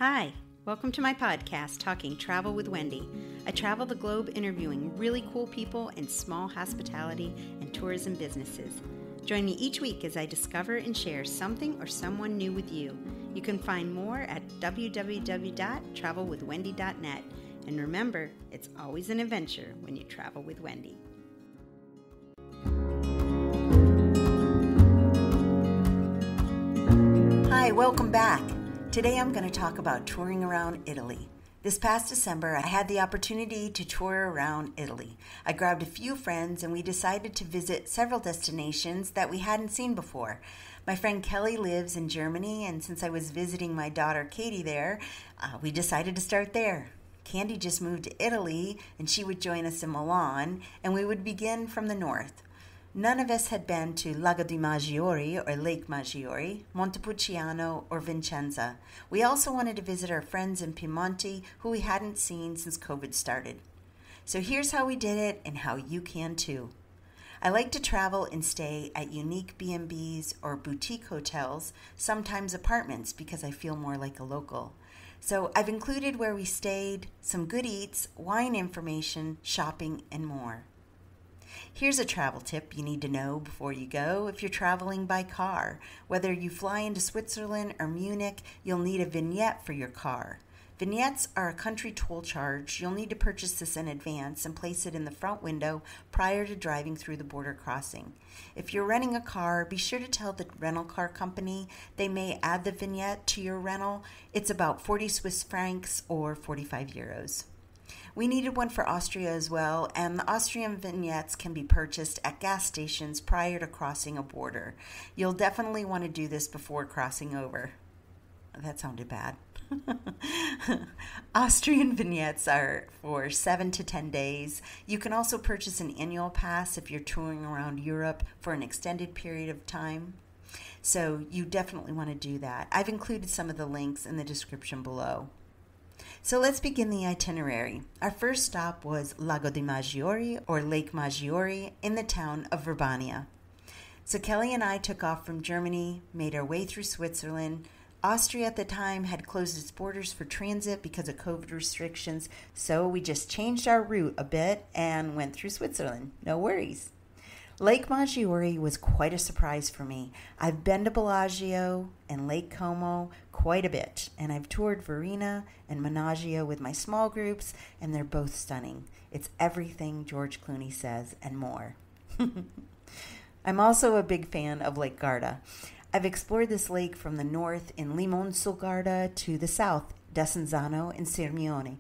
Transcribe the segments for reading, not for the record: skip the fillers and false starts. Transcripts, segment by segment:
Hi, welcome to my podcast, Talking Travel with Wendy. I travel the globe interviewing really cool people in small hospitality and tourism businesses. Join me each week as I discover and share something or someone new with you. You can find more at www.travelwithwendy.net. And remember, it's always an adventure when you travel with Wendy. Hi, welcome back. Today I'm going to talk about touring around Italy. This past December, I had the opportunity to tour around Italy. I grabbed a few friends and we decided to visit several destinations that we hadn't seen before. My friend Kelly lives in Germany, and since I was visiting my daughter Katie there, we decided to start there. Candy just moved to Italy and she would join us in Milan, and we would begin from the north. None of us had been to Lago di Maggiore or Lake Maggiore, Montepulciano, or Vicenza. We also wanted to visit our friends in Piemonte who we hadn't seen since COVID started. So here's how we did it and how you can too. I like to travel and stay at unique B&Bs or boutique hotels, sometimes apartments, because I feel more like a local. So I've included where we stayed, some good eats, wine information, shopping, and more. Here's a travel tip you need to know before you go if you're traveling by car. Whether you fly into Switzerland or Munich, you'll need a vignette for your car. Vignettes are a country toll charge. You'll need to purchase this in advance and place it in the front window prior to driving through the border crossing. If you're renting a car, be sure to tell the rental car company. They may add the vignette to your rental. It's about 40 Swiss francs or 45 euros. We needed one for Austria as well, and the Austrian vignettes can be purchased at gas stations prior to crossing a border. You'll definitely want to do this before crossing over. That sounded bad. Austrian vignettes are for 7 to 10 days. You can also purchase an annual pass if you're touring around Europe for an extended period of time. So you definitely want to do that. I've included some of the links in the description below. So let's begin the itinerary. Our first stop was Lago di Maggiore or Lake Maggiore in the town of Verbania. So Kelly and I took off from Germany, made our way through Switzerland. Austria at the time had closed its borders for transit because of COVID restrictions, so we just changed our route a bit and went through Switzerland. No worries. Lake Maggiore was quite a surprise for me. I've been to Bellagio and Lake Como quite a bit, and I've toured Verona and Menaggio with my small groups, and they're both stunning. It's everything George Clooney says and more. I'm also a big fan of Lake Garda. I've explored this lake from the north in Limon sul Garda to the south, Desenzano and Sirmione.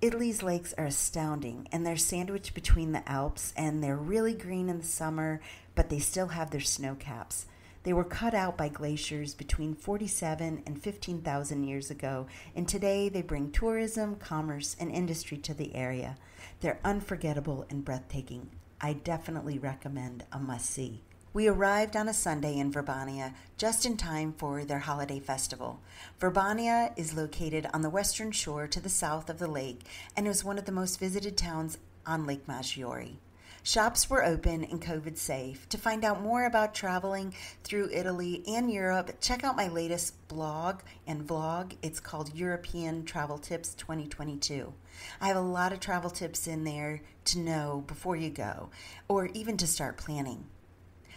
Italy's lakes are astounding, and they're sandwiched between the Alps, and they're really green in the summer, but they still have their snow caps. They were cut out by glaciers between 47 and 15,000 years ago, and today they bring tourism, commerce, and industry to the area. They're unforgettable and breathtaking. I definitely recommend a must-see. We arrived on a Sunday in Verbania just in time for their holiday festival. Verbania is located on the western shore to the south of the lake and is one of the most visited towns on Lake Maggiore. Shops were open and COVID safe. To find out more about traveling through Italy and Europe, check out my latest blog and vlog. It's called European Travel Tips 2022. I have a lot of travel tips in there to know before you go, or even to start planning.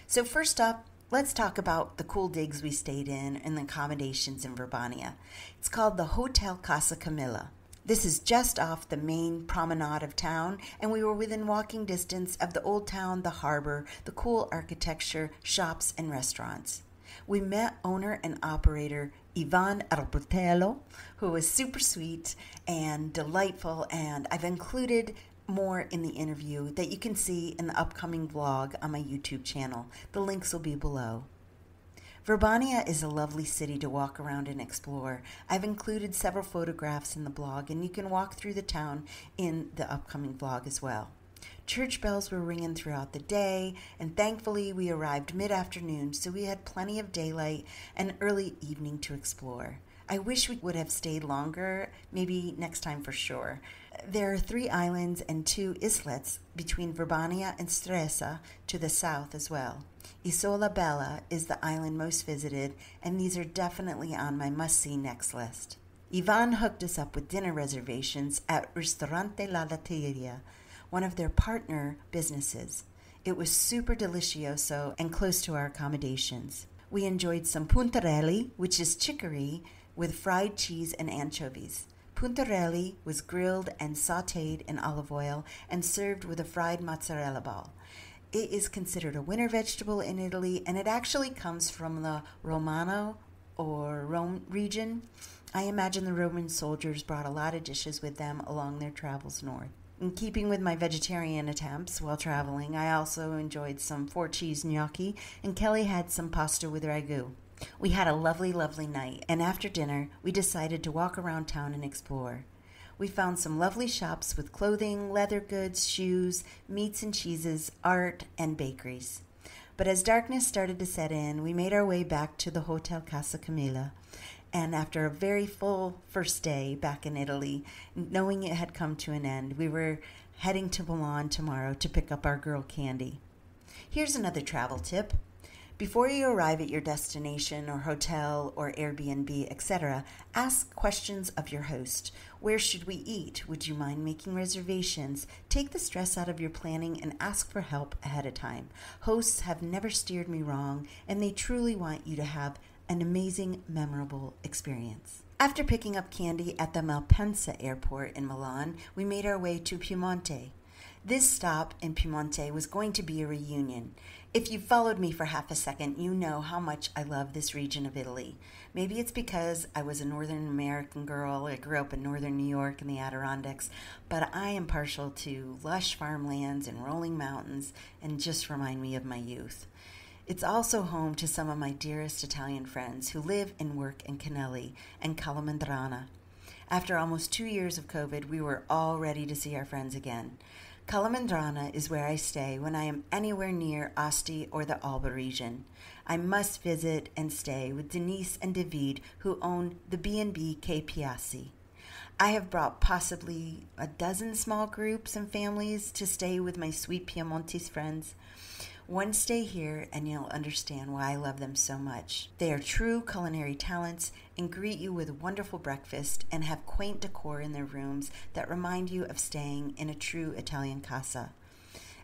So first up, let's talk about the cool digs we stayed in and the accommodations in Verbania. It's called the Hotel Casa Camilla. This is just off the main promenade of town, and we were within walking distance of the old town, the harbor, the cool architecture, shops, and restaurants. We met owner and operator Ivan Arbutello, who was super sweet and delightful, and I've included more in the interview that you can see in the upcoming vlog on my YouTube channel. The links will be below. Verbania is a lovely city to walk around and explore. I've included several photographs in the blog, and you can walk through the town in the upcoming vlog as well. Church bells were ringing throughout the day, and thankfully we arrived mid-afternoon, so we had plenty of daylight and early evening to explore. I wish we would have stayed longer, maybe next time for sure. There are 3 islands and 2 islets between Verbania and Stresa to the south as well. Isola Bella is the island most visited, and these are definitely on my must-see next list. Ivan hooked us up with dinner reservations at Ristorante Latteria, one of their partner businesses. It was super delicioso and close to our accommodations. We enjoyed some puntarelli, which is chicory, with fried cheese and anchovies. Puntarelli was grilled and sautéed in olive oil and served with a fried mozzarella ball. It is considered a winter vegetable in Italy, and it actually comes from the Romano or Rome region. I imagine the Roman soldiers brought a lot of dishes with them along their travels north. In keeping with my vegetarian attempts while traveling, I also enjoyed some 4-cheese gnocchi, and Kelly had some pasta with ragu. We had a lovely, lovely night, and after dinner, we decided to walk around town and explore. We found some lovely shops with clothing, leather goods, shoes, meats and cheeses, art, and bakeries. But as darkness started to set in, we made our way back to the Hotel Casa Camilla. And after a very full first day back in Italy, knowing it had come to an end, we were heading to Milan tomorrow to pick up our girl Candy. Here's another travel tip. Before you arrive at your destination or hotel or Airbnb, etc., ask questions of your host. Where should we eat? Would you mind making reservations? Take the stress out of your planning and ask for help ahead of time. Hosts have never steered me wrong, and they truly want you to have an amazing, memorable experience. After picking up Candy at the Malpensa airport in Milan, we made our way to Piemonte. This stop in Piemonte was going to be a reunion. If you've followed me for half a second, you know how much I love this region of Italy. Maybe it's because I was a Northern American girl. I grew up in Northern New York in the Adirondacks, but I am partial to lush farmlands and rolling mountains and just remind me of my youth. It's also home to some of my dearest Italian friends who live and work in Canelli and Calamandrana. After almost 2 years of COVID, we were all ready to see our friends again. Calamandrana is where I stay when I am anywhere near Asti or the Alba region. I must visit and stay with Denise and David, who own the B&B Che Piasi. I have brought possibly a dozen small groups and families to stay with my sweet Piemontese friends. One stay here and you'll understand why I love them so much. They are true culinary talents and greet you with wonderful breakfast and have quaint decor in their rooms that remind you of staying in a true Italian casa.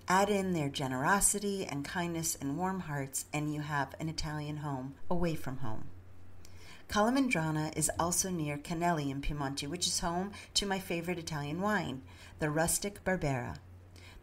Add in their generosity and kindness and warm hearts and you have an Italian home away from home. Calamandrana is also near Canelli in Piemonte, which is home to my favorite Italian wine, the rustic Barbera.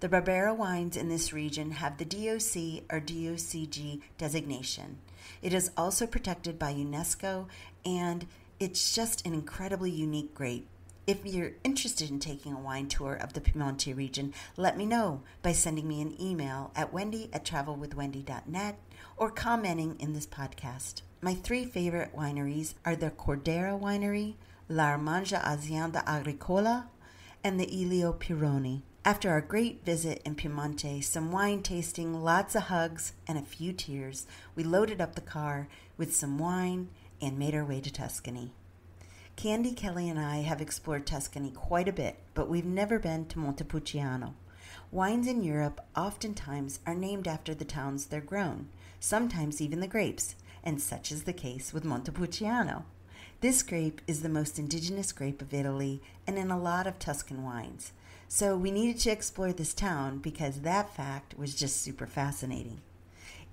The Barbera wines in this region have the DOC or DOCG designation. It is also protected by UNESCO, and it's just an incredibly unique grape. If you're interested in taking a wine tour of the Piemonte region, let me know by sending me an email at wendy@travelwithwendy.net or commenting in this podcast. My 3 favorite wineries are the Cordera Winery, l'Armangia Azienda Agricola, and the Elio Pironi. After our great visit in Piemonte, some wine tasting, lots of hugs, and a few tears, we loaded up the car with some wine and made our way to Tuscany. Candy, Kelly, and I have explored Tuscany quite a bit, but we've never been to Montepulciano. Wines in Europe oftentimes are named after the towns they're grown, sometimes even the grapes, and such is the case with Montepulciano. This grape is the most indigenous grape of Italy and in a lot of Tuscan wines. So we needed to explore this town because that fact was just super fascinating.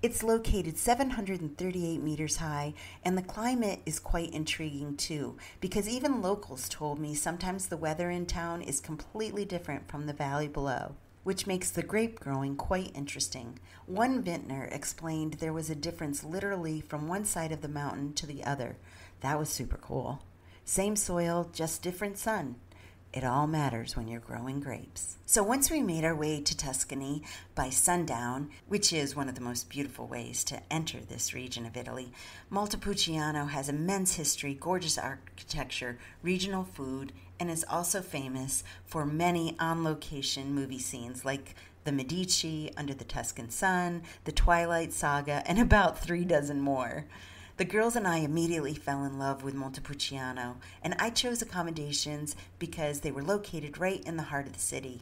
It's located 738 meters high, and the climate is quite intriguing too, because even locals told me sometimes the weather in town is completely different from the valley below, which makes the grape growing quite interesting. One vintner explained there was a difference literally from one side of the mountain to the other. That was super cool. Same soil, just different sun. It all matters when you're growing grapes. So once we made our way to Tuscany by sundown, which is one of the most beautiful ways to enter this region of Italy, Montepulciano has immense history, gorgeous architecture, regional food, and is also famous for many on-location movie scenes like The Medici, Under the Tuscan Sun, The Twilight Saga, and about 3 dozen more. The girls and I immediately fell in love with Montepulciano, and I chose Accommodations because they were located right in the heart of the city,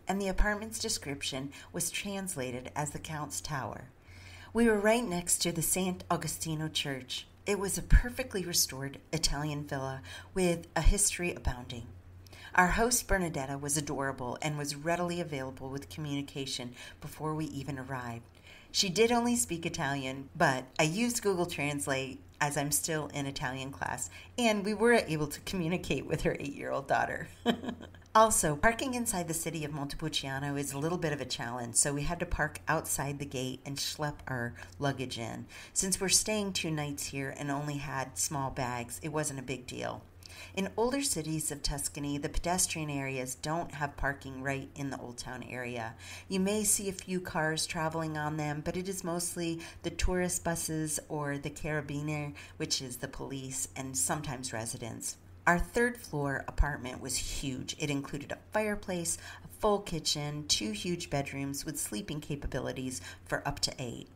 and the apartment's description was translated as the Count's Tower. We were right next to the St. Agostino Church, It was a perfectly restored Italian villa with a history abounding. Our host Bernadetta was adorable and was readily available with communication before we even arrived. She did only speak Italian, but I used Google Translate as I'm still in Italian class, and we were able to communicate with her 8-year-old daughter. Also, parking inside the city of Montepulciano is a little bit of a challenge, so we had to park outside the gate and schlep our luggage in. Since we're staying 2 nights here and only had small bags, it wasn't a big deal. In older cities of Tuscany, the pedestrian areas don't have parking right in the Old Town area. You may see a few cars traveling on them, but it is mostly the tourist buses or the carabinieri, which is the police, and sometimes residents. Our 3rd floor apartment was huge. It included a fireplace, a full kitchen, 2 huge bedrooms with sleeping capabilities for up to 8.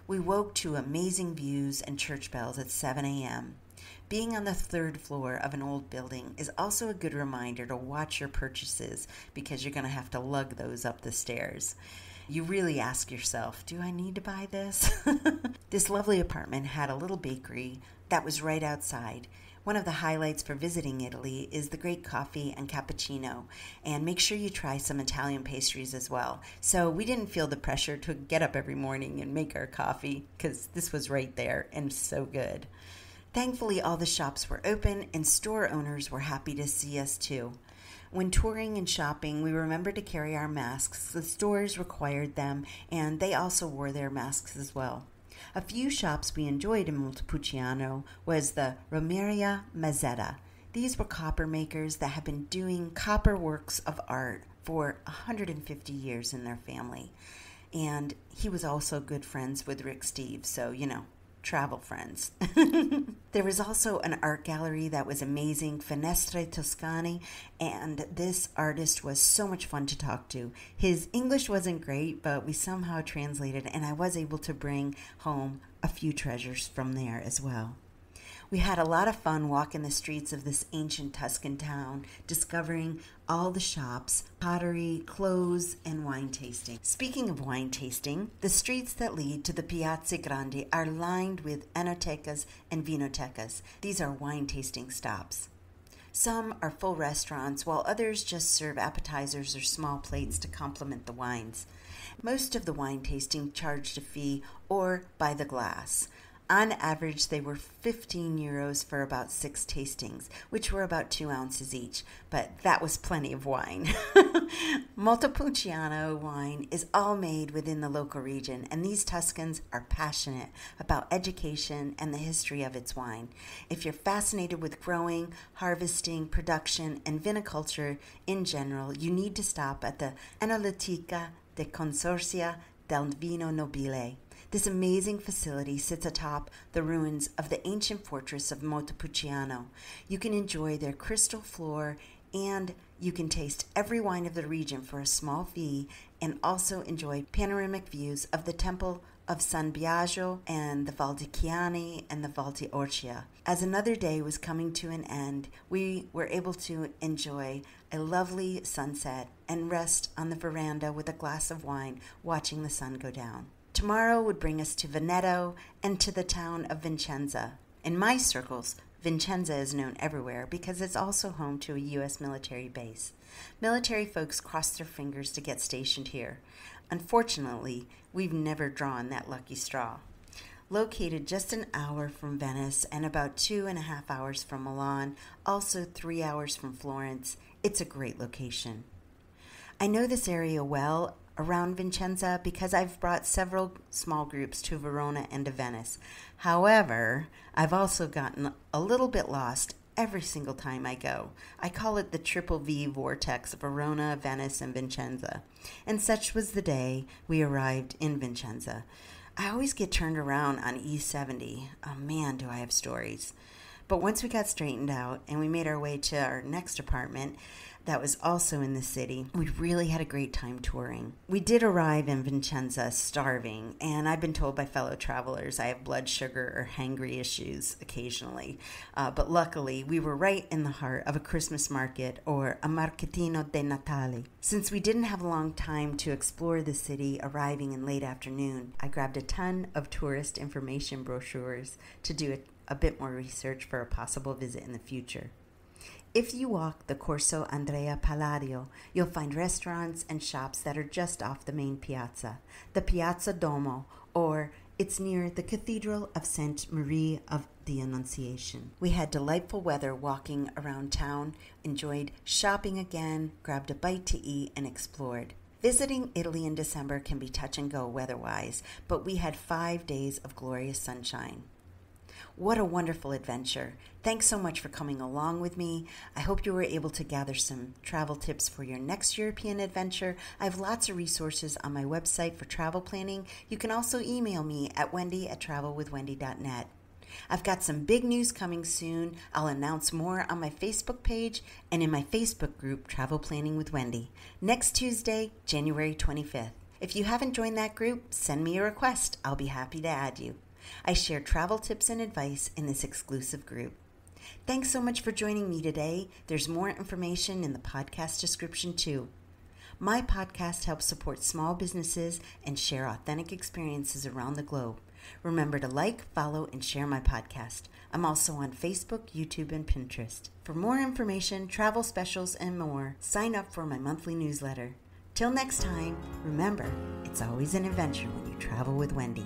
We woke to amazing views and church bells at 7 a.m. Being on the 3rd floor of an old building is also a good reminder to watch your purchases because you're going to have to lug those up the stairs. You really ask yourself, do I need to buy this? This lovely apartment had a little bakery that was right outside. One of the highlights for visiting Italy is the great coffee and cappuccino, and make sure you try some Italian pastries as well. So we didn't feel the pressure to get up every morning and make our coffee because this was right there and so good. Thankfully, all the shops were open and store owners were happy to see us too. When touring and shopping, we remembered to carry our masks. The stores required them, and they also wore their masks as well. A few shops we enjoyed in Montepulciano was the Romeria Mazzetta. These were copper makers that had been doing copper works of art for 150 years in their family. And he was also good friends with Rick Steves, so, travel friends. There was also an art gallery that was amazing, Finestre Tuscany, and this artist was so much fun to talk to. His English wasn't great, but we somehow translated, and I was able to bring home a few treasures from there as well. We had a lot of fun walking the streets of this ancient Tuscan town, discovering all the shops, pottery, clothes, and wine tasting. Speaking of wine tasting, the streets that lead to the Piazze Grandi are lined with Enolitecas and Vinotecas. These are wine tasting stops. Some are full restaurants, while others just serve appetizers or small plates to complement the wines. Most of the wine tasting charged a fee or by the glass. On average, they were 15 euros for about 6 tastings, which were about 2 ounces each, but that was plenty of wine. Montepulciano wine is all made within the local region, and these Tuscans are passionate about education and the history of its wine. If you're fascinated with growing, harvesting, production, and viniculture in general, you need to stop at the Enoliteca del Consorzio del Vino Nobile. This amazing facility sits atop the ruins of the ancient fortress of Montepulciano. You can enjoy their crystal floor, and you can taste every wine of the region for a small fee, and also enjoy panoramic views of the Temple of San Biagio and the Val di Chiane and the Val di Orcia. As another day was coming to an end, we were able to enjoy a lovely sunset and rest on the veranda with a glass of wine, watching the sun go down. Tomorrow would bring us to Veneto and to the town of Vicenza. In my circles, Vicenza is known everywhere because it's also home to a U.S. military base. Military folks cross their fingers to get stationed here. Unfortunately, we've never drawn that lucky straw. Located just an hour from Venice and about 2.5 hours from Milan, also 3 hours from Florence, it's a great location. I know this area well around Vicenza because I've brought several small groups to Verona and to Venice. However, I've also gotten a little bit lost every single time I go. I call it the triple V vortex of Verona, Venice, and Vicenza. And such was the day we arrived in Vicenza. I always get turned around on E70. Oh man, do I have stories. But once we got straightened out and we made our way to our next apartment, that was also in the city, we really had a great time touring. We did arrive in Vicenza starving, and I've been told by fellow travelers I have blood sugar or hangry issues occasionally. But luckily, we were right in the heart of a Christmas market or a Marchettino de Natale. Since we didn't have a long time to explore the city, arriving in late afternoon, I grabbed a ton of tourist information brochures to do a bit more research for a possible visit in the future. If you walk the Corso Andrea Palladio, you'll find restaurants and shops that are just off the main piazza, the Piazza Domo, or it's near the Cathedral of St. Marie of the Annunciation. We had delightful weather walking around town, enjoyed shopping again, grabbed a bite to eat, and explored. Visiting Italy in December can be touch and go weather-wise, but we had 5 days of glorious sunshine. What a wonderful adventure. Thanks so much for coming along with me. I hope you were able to gather some travel tips for your next European adventure. I have lots of resources on my website for travel planning. You can also email me at wendy@travelwithwendy.net. I've got some big news coming soon. I'll announce more on my Facebook page and in my Facebook group, Travel Planning with Wendy, next Tuesday, January 25th. If you haven't joined that group, send me a request. I'll be happy to add you. I share travel tips and advice in this exclusive group. Thanks so much for joining me today. There's more information in the podcast description too. My podcast helps support small businesses and share authentic experiences around the globe. Remember to like, follow, and share my podcast. I'm also on Facebook, YouTube, and Pinterest. For more information, travel specials, and more, sign up for my monthly newsletter. Till next time, remember, it's always an adventure when you travel with Wendy.